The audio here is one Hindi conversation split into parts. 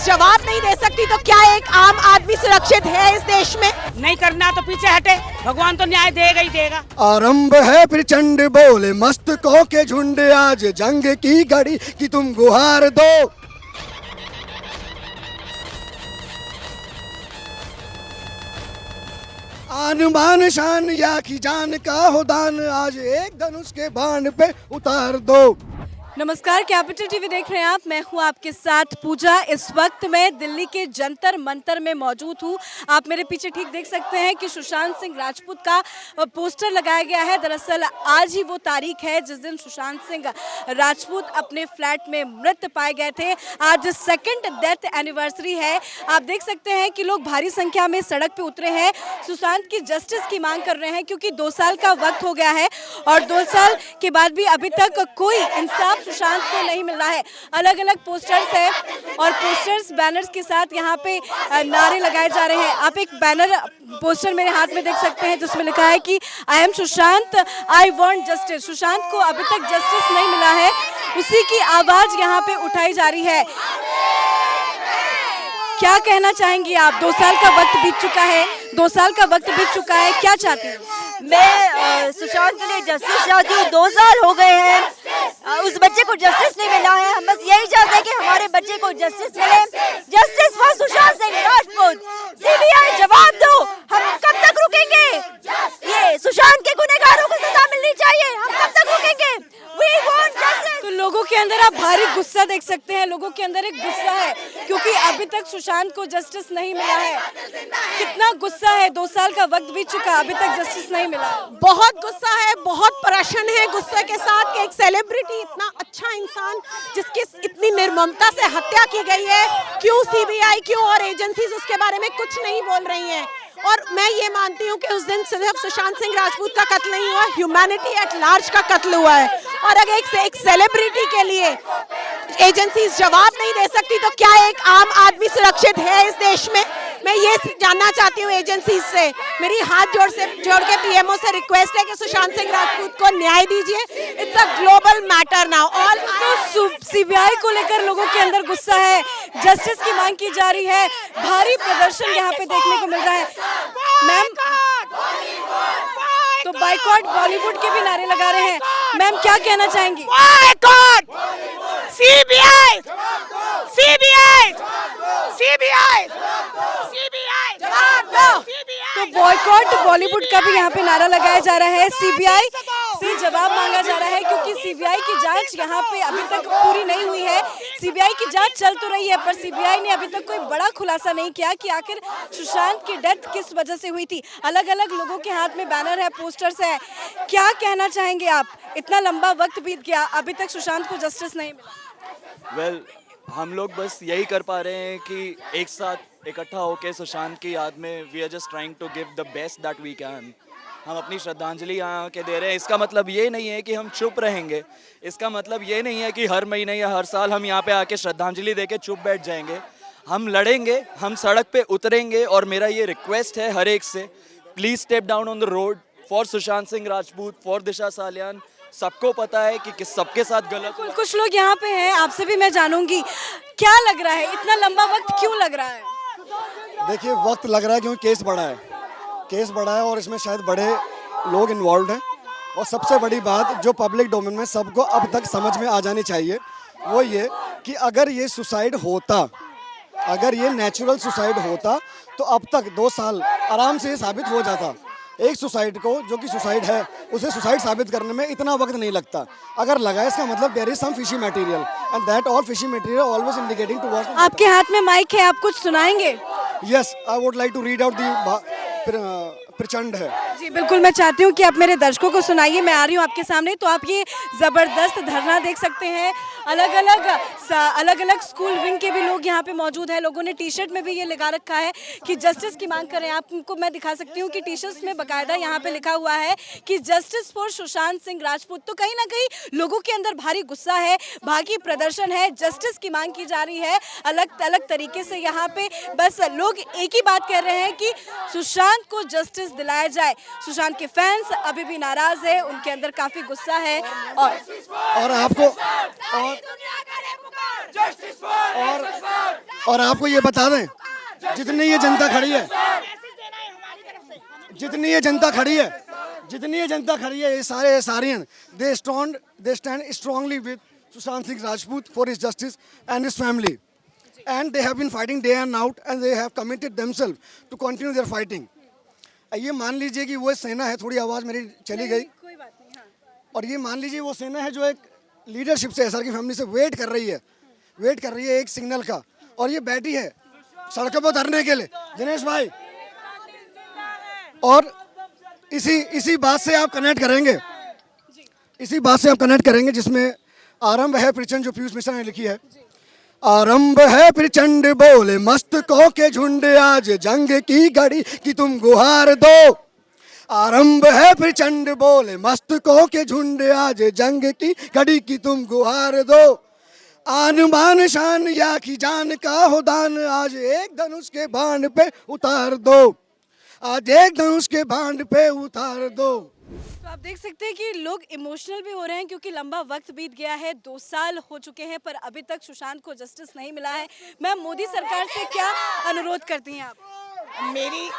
जवाब नहीं दे सकती तो क्या एक आम आदमी सुरक्षित है इस देश में? नहीं करना तो पीछे हटे, भगवान तो न्याय देगा ही देगा। आरंभ है प्रचंड बोले मस्तकों के झुंड, आज जंग की घड़ी कि तुम गुहार दो। आन बान शान या की जान का हो दान, आज एक धनुष के बाण पे उतार दो। नमस्कार, कैपिटल टीवी देख रहे हैं आप। मैं हूं आपके साथ पूजा। इस वक्त मैं दिल्ली के जंतर मंतर में मौजूद हूं। आप मेरे पीछे ठीक देख सकते हैं कि सुशांत सिंह राजपूत का पोस्टर लगाया गया है। दरअसल आज ही वो तारीख है जिस दिन सुशांत सिंह राजपूत अपने फ्लैट में मृत पाए गए थे। आज सेकंड डेथ एनिवर्सरी है। आप देख सकते हैं कि लोग भारी संख्या में सड़क पे उतरे हैं, सुशांत की जस्टिस की मांग कर रहे हैं, क्योंकि 2 साल का वक्त हो गया है और 2 साल के बाद भी अभी तक कोई इंसाफ सुशांत को नहीं मिल रहा है। अलग अलग पोस्टर्स है और पोस्टर्स बैनर्स के साथ यहाँ पे नारे लगाए जा रहे हैं। आप एक बैनर पोस्टर मेरे हाथ में देख सकते हैं जिसमें लिखा है कि I am Sushant, I want justice. Sushant को अभी तक जस्टिस नहीं मिला है, उसी की आवाज यहाँ पे उठाई जा रही है। क्या कहना चाहेंगी आप? 2 साल का वक्त बीत चुका है, 2 साल का वक्त बीत चुका है, क्या चाहती हैं? मैं सुशांत के लिए जस्टिस चाहती हूँ। 2 साल हो गए हैं, उस बच्चे को जस्टिस नहीं मिला है। हम बस यही चाहते हैं कि हमारे बच्चे को जस्टिस मिले। Justice for Sushant Singh Rajput. CBI जवाब दो, हम कब तक रुकेंगे? ये सुशांत के गुनहगारों को सजा मिलनी चाहिए, हम कब तक रुकेंगे? We want justice। तो लोगों के अंदर आप भारी गुस्सा देख सकते हैं, लोगों के अंदर एक गुस्सा है क्योंकि अभी तक सुशांत को जस्टिस नहीं मिला है। कितना गुस्सा है, 2 साल का वक्त बीत चुका, अभी तक जस्टिस नहीं मिला। बहुत गुस्सा है, बहुत प्रश्न है गुस्से के साथ कि एक सेलिब्रिटी, इतना अच्छा इंसान जिसकी इतनी निर्ममता से हत्या की गई है, क्यों सीबीआई, क्यों और एजेंसीज उसके बारे में कुछ नहीं बोल रही हैं। और मैं ये मानती हूँ कि उस दिन सिर्फ सुशांत सिंह राजपूत का कत्ल नहीं हुआ, ह्यूमैनिटी एट लार्ज का कत्ल हुआ है। और अगर एक सेलिब्रिटी के लिए एजेंसीज जवाब नहीं दे सकती तो क्या एक आम आदमी सुरक्षित है इस देश में? मैं ये जानना चाहती हूँ एजेंसीज से। मेरी हाथ जोड़ के पीएमओ से रिक्वेस्ट है कि सुशांत सिंह राजपूत को न्याय दीजिए। It's a global matter now. All तो सीबीआई को लेकर लोगों के अंदर गुस्सा है, जस्टिस की मांग की जा रही है, भारी प्रदर्शन यहाँ पे देखने को मिल रहा है। मैम, तो बाइकॉट बॉलीवुड के भी नारे लगा रहे हैं। मैम, क्या कहना चाहेंगी? Boycott CBI, CBI, CBI, CBI जवाब दो। तो बॉयकॉट बॉलीवुड का भी यहाँ पे नारा लगाया जा रहा है। सीबीआई से जवाब मांगा जा रहा है क्योंकि सीबीआई की जांच यहाँ पे अभी तक पूरी नहीं हुई है। सीबीआई की जांच चल तो रही है पर सीबीआई ने अभी तक कोई बड़ा खुलासा नहीं किया कि आखिर सुशांत की डेथ किस वजह से हुई थी। अलग अलग लोगों के हाथ में बैनर है, पोस्टर्स है। क्या कहना चाहेंगे आप? इतना लंबा वक्त बीत गया, अभी तक सुशांत को जस्टिस नहीं मिला। हम लोग बस यही कर पा रहे हैं कि एक साथ इकट्ठा होकर सुशांत की याद में we are just trying to give the best that we can. हम अपनी श्रद्धांजलि यहाँ के दे रहे हैं। इसका मतलब ये नहीं है कि हम चुप रहेंगे, इसका मतलब ये नहीं है कि हर महीने या हर साल हम यहाँ पे आके श्रद्धांजलि देके चुप बैठ जाएंगे। हम लड़ेंगे, हम सड़क पे उतरेंगे और मेरा ये रिक्वेस्ट है हर एक से, please step down on the road for Sushant Singh Rajput, for Disha Salian. सबको पता है कि सबके साथ गलत हुआ। कुछ लोग यहाँ पे हैं, आपसे भी मैं जानूंगी क्या लग रहा है, इतना लंबा वक्त क्यों लग रहा है? देखिए, वक्त लग रहा है क्योंकि केस बड़ा है, केस बड़ा है और इसमें शायद बड़े लोग इन्वॉल्व हैं। और सबसे बड़ी बात जो पब्लिक डोमेन में सबको अब तक समझ में आ जानी चाहिए वो ये कि अगर ये सुसाइड होता, अगर ये नेचुरल सुसाइड होता तो अब तक 2 साल आराम से ये साबित हो जाता। एक सुसाइड को, जो कि सुसाइड है, उसे सुसाइड साबित करने में इतना वक्त नहीं लगता। अगर लगा इसका मतलब there is some fishy material and that all fishy material always indicating towards. आपके हाथ में माइक है, आप कुछ सुनाएंगे? Yes, I would like to read out the प्रचंड है। जी बिल्कुल, मैं चाहती हूँ कि आप मेरे दर्शकों को सुनाइए। मैं आ रही हूँ आपके सामने, तो आप ये ज़बरदस्त धरना देख सकते हैं। अलग अलग स्कूल विंग के भी लोग यहाँ पे मौजूद हैं। लोगों ने टी शर्ट में भी ये लगा रखा है कि जस्टिस की मांग करें। आपको मैं दिखा सकती हूँ कि टी शर्ट में बाकायदा यहाँ पे लिखा हुआ है कि जस्टिस फॉर सुशांत सिंह राजपूत। तो कहीं ना कहीं लोगों के अंदर भारी गुस्सा है, भारी प्रदर्शन है, जस्टिस की मांग की जा रही है अलग अलग तरीके से। यहाँ पे बस लोग एक ही बात कह रहे हैं कि सुशांत को जस्टिस दिलाया जाए। सुशांत के फैंस अभी भी नाराज है, उनके अंदर काफी गुस्सा है। और आपको और आपको ये बता दें, जितनी ये जनता खड़ी है, जितनी ये जनता खड़ी है, जितनी ये जनता खड़ी है, ये सारे सारियन, they stand strongly with Sushant Singh Rajput for his justice and his family, and they have been fighting day and out and they have committed themselves to continue their fighting. ये मान लीजिए कि वो सेना है, थोड़ी आवाज़ मेरी चली गई, कोई बात नहीं, हाँ। और ये मान लीजिए वो सेना है जो एक लीडरशिप से एसआर की फैमिली से वेट कर रही है एक सिग्नल का, और ये बैठी है सड़कों पर उतरने के लिए, दिनेश भाई। और इसी बात से आप कनेक्ट करेंगे, जिसमें आरंभ है प्रचंड, जो पीयूष मिश्रा ने लिखी है। आरंभ है प्रचंड बोले मस्तकों के झुंड, आज जंग की घड़ी की तुम गुहार दो। आरंभ है प्रचंड बोले मस्तकों के झुंड, आज जंग की घड़ी की तुम गुहार दो। आन बान शान या की जान का हो दान, आज एक धनुष के बाण पे उतार दो, आज एक धनुष के बाण पे उतार दो। तो आप देख सकते हैं कि लोग इमोशनल भी हो रहे हैं क्योंकि लंबा वक्त बीत गया है, 2 साल हो चुके हैं, पर अभी तक सुशांत को जस्टिस नहीं मिला है। मैम, मोदी सरकार से क्या अनुरोध करती हैं आप? मेरी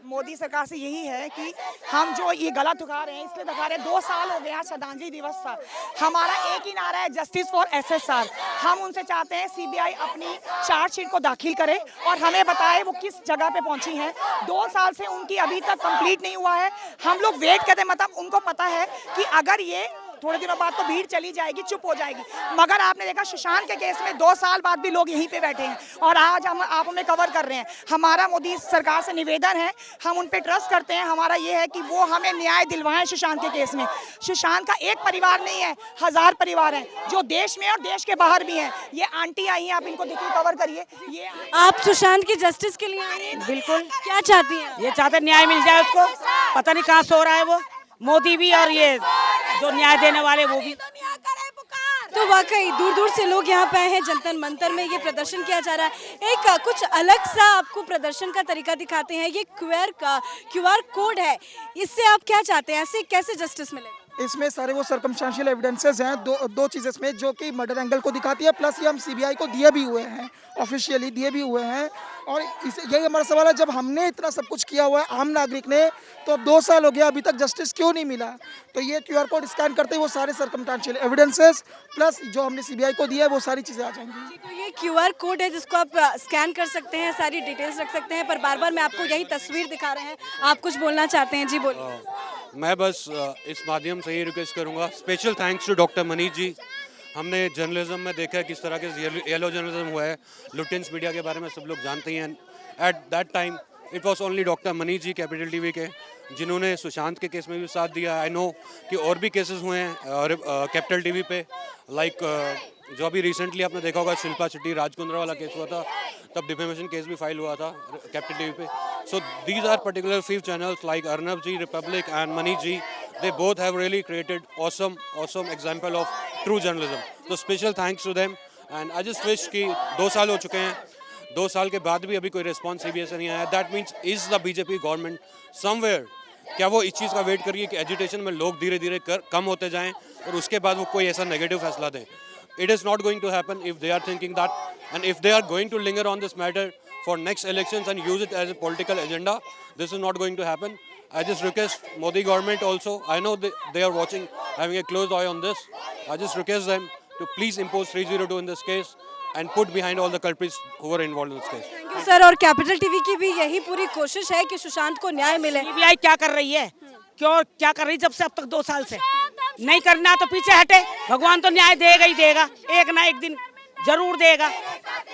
मोदी सरकार से यही है कि हम जो ये गला दुखा रहे हैं, इसलिए दुखा रहे हैं, 2 साल हो गया श्रद्धांजलि दिवस था, हमारा एक ही नारा है, जस्टिस फॉर एसएसआर। हम उनसे चाहते हैं सीबीआई अपनी चार्जशीट को दाखिल करे और हमें बताए वो किस जगह पे पहुंची हैं। 2 साल से उनकी अभी तक कंप्लीट नहीं हुआ है। हम लोग वेट करते हैं, मतलब उनको पता है कि अगर ये थोड़े दिनों बाद तो भीड़ चली जाएगी, चुप हो जाएगी, मगर आपने देखा सुशांत के केस में 2 साल बाद भी लोग यहीं पे बैठे हैं और आज हम आप हमें कवर कर रहे हैं। हमारा मोदी सरकार से निवेदन है, हम उन पे ट्रस्ट करते हैं, हमारा ये है कि वो हमें न्याय दिलवाएं सुशांत के केस में। सुशांत का एक परिवार नहीं है, 1000 परिवार हैं जो देश में और देश के बाहर भी हैं। ये आंटी आई हैं, आप इनको देखिए, कवर करिए। ये आप सुशांत की जस्टिस के लिए आई हैं? बिल्कुल। क्या चाहती हैं? ये चाहते न्याय मिल जाए उसको, पता नहीं कहाँ सो रहा है वो, मोदी भी और ये जो न्याय देने वाले वो भी। तो वाकई दूर दूर से लोग यहाँ पे आए हैं, जंतर मंतर में ये प्रदर्शन किया जा रहा है। एक कुछ अलग सा आपको प्रदर्शन का तरीका दिखाते हैं, ये क्यूआर कोड है, इससे आप क्या चाहते हैं, ऐसे कैसे जस्टिस मिले? इसमें सारे वो सर्कमस्टेंशियल एविडेंसेस हैं, दो चीज़ इसमें जो कि मर्डर एंगल को दिखाती है, प्लस ये हम सीबीआई को दिए भी हुए हैं, ऑफिशियली दिए भी हुए हैं। और यही हमारा सवाल है, जब हमने इतना सब कुछ किया हुआ है आम नागरिक ने, तो अब 2 साल हो गया, अभी तक जस्टिस क्यों नहीं मिला? तो ये क्यूआर कोड स्कैन करते ही वो सारे सर्कमस्टेंशियल एविडेंसेस प्लस जो हमने सीबीआई को दिया है वो सारी चीज़ें आ जाएंगी। तो ये क्यूआर कोड है जिसको आप स्कैन कर सकते हैं, सारी डिटेल्स रख सकते हैं, पर बार बार मैं आपको यही तस्वीर दिखा रहे हैं, आप कुछ बोलना चाहते हैं? जी बोलिए। मैं बस इस माध्यम से ही रिक्वेस्ट करूंगा, special thanks to doctor Manish ji. हमने जर्नलिज्म में देखा है किस तरह के येलो जर्नलिज्म हुआ है, लुटेंस मीडिया के बारे में सब लोग जानते ही हैं। At that time it was only doctor Manish ji Capital TV के, जिन्होंने सुशांत के केस में भी साथ दिया। आई नो कि और भी केसेस हुए हैं कैपिटल टीवी पे, लाइक जो अभी रिसेंटली आपने देखा होगा शिल्पा शेट्टी राज कुंद्रा वाला केस हुआ था, तब डिफेमेशन केस भी फाइल हुआ था कैपिटल टीवी पे। So these are particular few channels like Arnab ji, Republic and Manish ji. They both have really created awesome example of true journalism. So special thanks to them and I just wish कि 2 साल हो चुके हैं, 2 साल के बाद भी अभी कोई रिस्पॉन्स सीबीआई से नहीं आया। That means is the BJP government somewhere, क्या वो इस चीज़ का वेट करिए कि एजुटेशन में लोग धीरे धीरे कम होते जाएं और उसके बाद वो कोई ऐसा नेगेटिव फैसला दें? It is not going to happen if they are thinking that, and if they are going to linger on this matter for next elections and use it as a political agenda, this is not going to happen. I just request Modi government also, I know they are watching, having a close eye on this. I just request them to please impose 302 in this case and put behind all the culprits who were involved in this case. Thank you sir. और कैपिटल टीवी की भी यही पूरी कोशिश है कि सुशांत को न्याय मिले। सीबीआई क्या कर रही है, क्यों क्या कर रही, जब से अब तक 2 साल से नहीं करना तो पीछे हटे, भगवान तो न्याय देगा ही देगा, एक ना एक दिन जरूर देगा।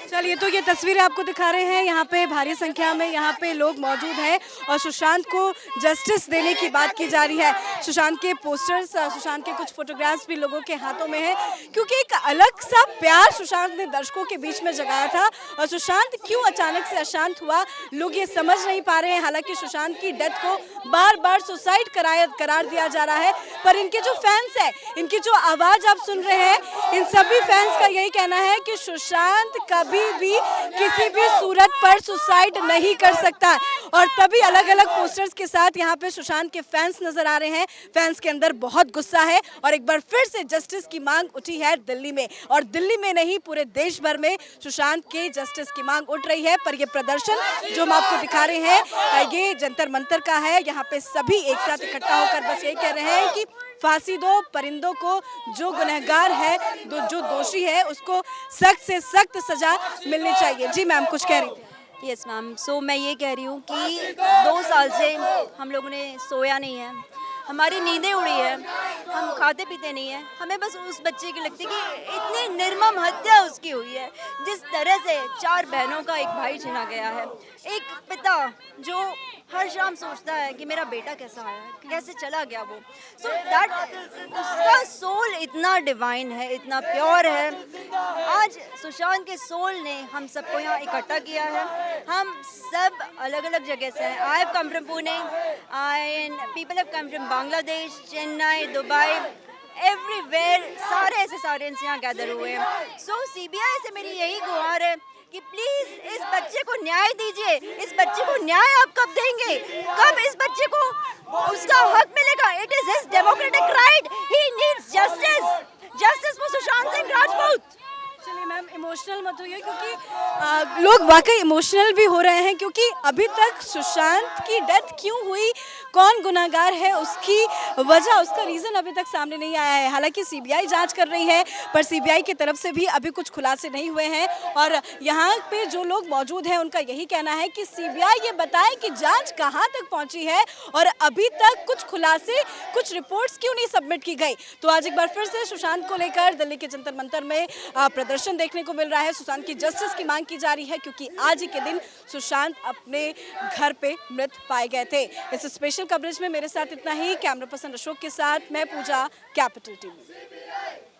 चलिए, तो ये तस्वीरें आपको दिखा रहे हैं, यहाँ पे भारी संख्या में यहाँ पे लोग मौजूद हैं और सुशांत को जस्टिस देने की बात की जा रही है। सुशांत के पोस्टर्स, सुशांत के कुछ फोटोग्राफ्स भी लोगों के हाथों में है, क्योंकि एक अलग सा प्यार सुशांत ने दर्शकों के बीच में जगाया था। और सुशांत क्यों अचानक से अशांत हुआ, लोग ये समझ नहीं पा रहे हैं। हालांकि सुशांत की डेथ को बार बार सुसाइड करार दिया जा रहा है, पर इनके जो फैंस है, इनकी जो आवाज़ आप सुन रहे हैं, इन सभी फैंस का यही कहना है कि सुशांत कभी किसी भी सूरत पर सुसाइड नहीं कर सकता। और तभी अलग अलग पोस्टर्स के साथ यहाँ पे सुशांत के फैंस नजर आ रहे हैं। फैंस के अंदर बहुत गुस्सा है और एक बार फिर से जस्टिस की मांग उठी है दिल्ली में, और दिल्ली में नहीं पूरे देश भर में सुशांत के जस्टिस की मांग उठ रही है। पर ये प्रदर्शन जो हम आपको दिखा रहे हैं ये जंतर मंतर का है। यहाँ पे सभी एक साथ इकट्ठा होकर बस यही कह रहे हैं कि फांसी दो परिंदों को, जो गुनहगार है, जो दोषी है उसको सख्त से सख्त सजा मिलनी चाहिए। जी मैम कुछ कह रही थी। यस मैम, सो मैं ये कह रही हूँ कि 2 साल से हम लोगों ने सोया नहीं है, हमारी नींदें उड़ी है, हम खाते पीते नहीं है। हमें बस उस बच्चे की लगती कि इतनी निर्मम हत्या उसकी हुई है, जिस तरह से 4 बहनों का एक भाई छिना गया है। एक पिता जो हर शाम सोचता है कि मेरा बेटा कैसा आया, कैसे चला गया वो, सो दैट उसका सोल इतना डिवाइन है, इतना प्योर है। आज सुशांत के सोल ने हम सबको यहाँ इकट्ठा किया है। हम सब अलग अलग जगह से हैं। I have come from Pune and people have come from Bangladesh, Chennai, Dubai, everywhere. सारे ऐसे सारे यहाँ गैदर हुए हैं। सो सीबीआई से मेरी यही गुहार है कि प्लीज इस बच्चे को न्याय दीजिए। इस बच्चे को न्याय आप कब देंगे, कब इस बच्चे को उसका हक मिलेगा? It is his democratic right, he needs justice, justice for Sushant Singh Rajput. चलिए मैम इमोशनल मत होइए, क्योंकि लोग वाकई इमोशनल भी हो रहे हैं, क्योंकि अभी तक सुशांत की डेथ क्यों हुई, कौन गुनाहगार है, उसकी वजह, उसका रीज़न अभी तक सामने नहीं आया है। हालांकि सीबीआई जांच कर रही है, पर सीबीआई की तरफ से भी अभी कुछ खुलासे नहीं हुए हैं। और यहाँ पे जो लोग मौजूद हैं उनका यही कहना है कि सीबीआई ये बताए कि जांच कहाँ तक पहुँची है और अभी तक कुछ खुलासे, कुछ रिपोर्ट्स क्यों नहीं सबमिट की गई। तो आज एक बार फिर से सुशांत को लेकर दिल्ली के जंतर मंतर में प्रदर्शन देखने को मिल रहा है। सुशांत की जस्टिस की मांग की जा रही है, क्योंकि आज ही के दिन सुशांत अपने घर पे मृत पाए गए थे। इस स्पेशल कवरेज में मेरे साथ इतना ही। कैमरा पर्सन अशोक के साथ मैं पूजा, कैपिटल टीवी।